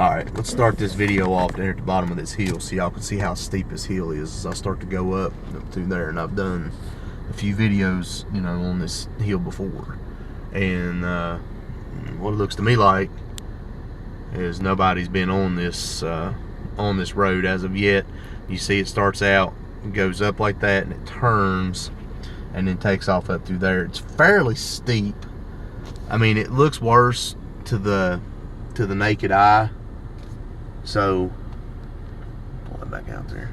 Alright, let's start this video off down here at the bottom of this hill so y'all can see how steep this hill is as I start to go up through there. And I've done a few videos, you know, on this hill before. And what it looks to me like is nobody's been on this road as of yet. You see it starts out, it goes up like that, and it turns and then takes off up through there. It's fairly steep. I mean, it looks worse to the naked eye. So pull it back out there.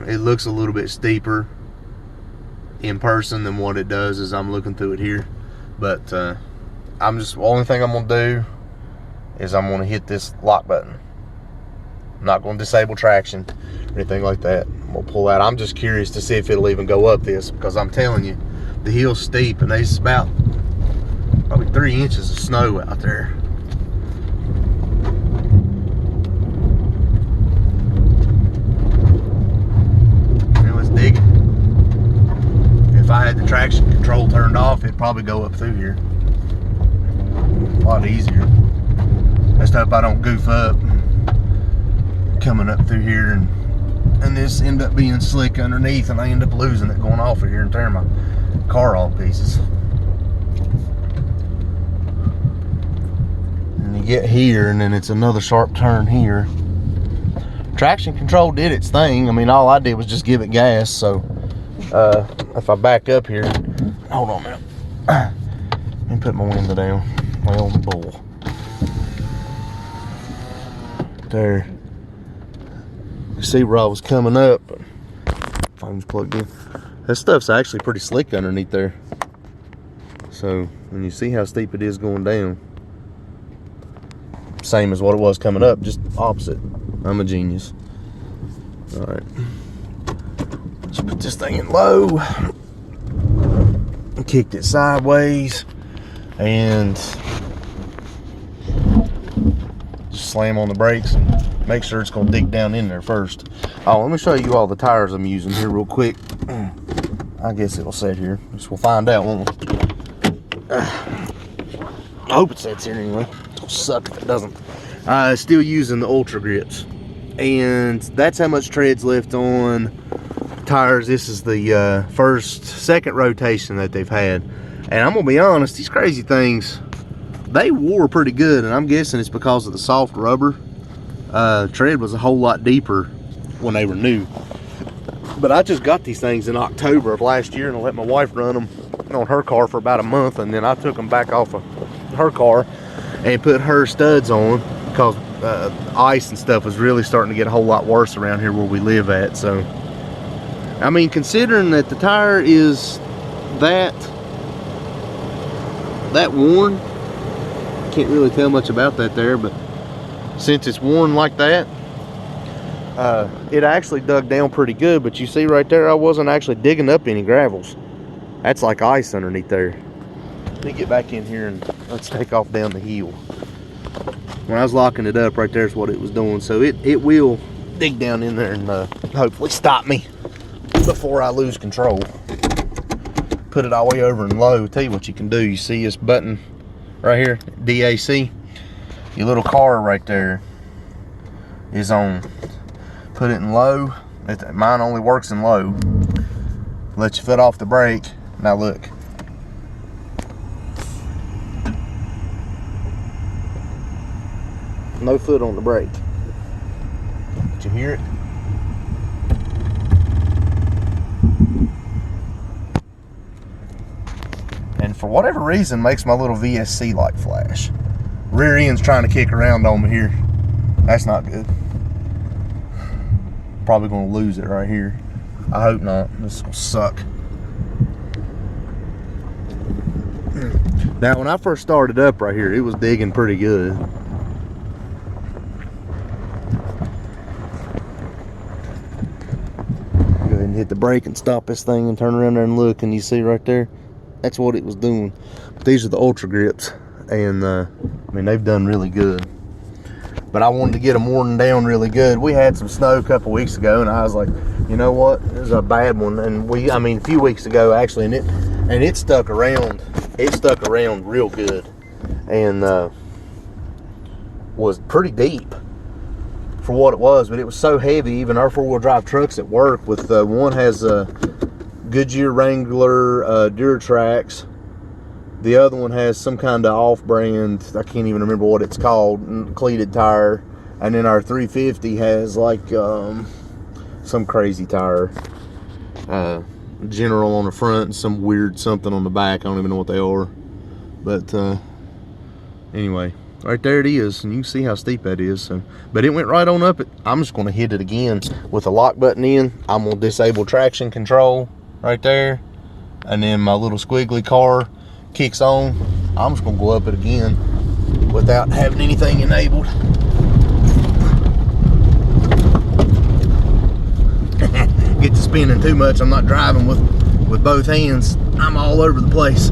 It looks a little bit steeper in person than what it does as I'm looking through it here. But the only thing I'm gonna do is I'm gonna hit this lock button. I'm not gonna disable traction or anything like that. I'm gonna pull out. I'm just curious to see if it'll even go up this, because I'm telling you, the hill's steep and there's about probably 3 inches of snow out there. If I had the traction control turned off, it'd probably go up through here a lot easier. Just hope I don't goof up coming up through here and this end up being slick underneath and I end up losing it going off of here and tearing my car all to pieces. And you get here and then it's another sharp turn here. Traction control did its thing. I mean, all I did was just give it gas. So if I back up here, hold on now, let me put my window down. Well, bull. There. You see where I was coming up. Phone's plugged in. That stuff's actually pretty slick underneath there. So when you see how steep it is going down, same as what it was coming up, just opposite. I'm a genius. All right. Let's put this thing in low. Kicked it sideways and just slam on the brakes and make sure it's going to dig down in there first. Oh, let me show you all the tires I'm using here real quick. I guess it'll sit here. Guess we'll find out, won't we? I hope it sits here anyway. It'll suck if it doesn't. Still using the Ultra Grips, and that's how much tread's left on tires. This is the second rotation that they've had, and I'm gonna be honest, these crazy things, they wore pretty good, and I'm guessing it's because of the soft rubber. Tread was a whole lot deeper when they were new, but I just got these things in October of last year and I let my wife run them on her car for about a month, and then I took them back off of her car and put her studs on because ice and stuff was really starting to get a whole lot worse around here where we live at. So I mean, considering that the tire is that worn, can't really tell much about that there, but since it's worn like that, it actually dug down pretty good. But you see right there, I wasn't actually digging up any gravels. That's like ice underneath there. Let me get back in here and let's take off down the hill. When I was locking it up, right there's what it was doing. So it will dig down in there and hopefully stop me before I lose control. Put it all the way over in low. Tell you what you can do. You see this button right here, DAC? Your little car right there is on. Put it in low. Mine only works in low. Let your foot off the brake. Now look. No foot on the brake. Did you hear it? And for whatever reason, makes my little VSC light flash. Rear end's trying to kick around on me here. That's not good. Probably gonna lose it right here. I hope not. This is gonna suck. Now, when I first started up right here, it was digging pretty good. Go ahead and hit the brake and stop this thing and turn around there and look, and you see right there, that's what it was doing. But these are the Ultra Grips, and I mean, they've done really good. But I wanted to get them worn down really good. We had some snow a couple weeks ago, and I was like, you know what, this is a bad one. And I mean, a few weeks ago actually, and it stuck around. It stuck around real good, and was pretty deep for what it was, but it was so heavy. Even our 4-wheel drive trucks at work, with one has a Goodyear Wrangler Duratrax, the other one has some kind of off-brand, I can't even remember what it's called, cleated tire, and then our 350 has like some crazy tire, General on the front and some weird something on the back. I don't even know what they are, but anyway, right there it is, and you can see how steep that is. So, but it went right on up it. I'm just going to hit it again with the lock button in. I'm going to disable traction control right there, and then my little squiggly car kicks on. I'm just going to go up it again without having anything enabled. Get to spinning too much. I'm not driving with both hands. I'm all over the place.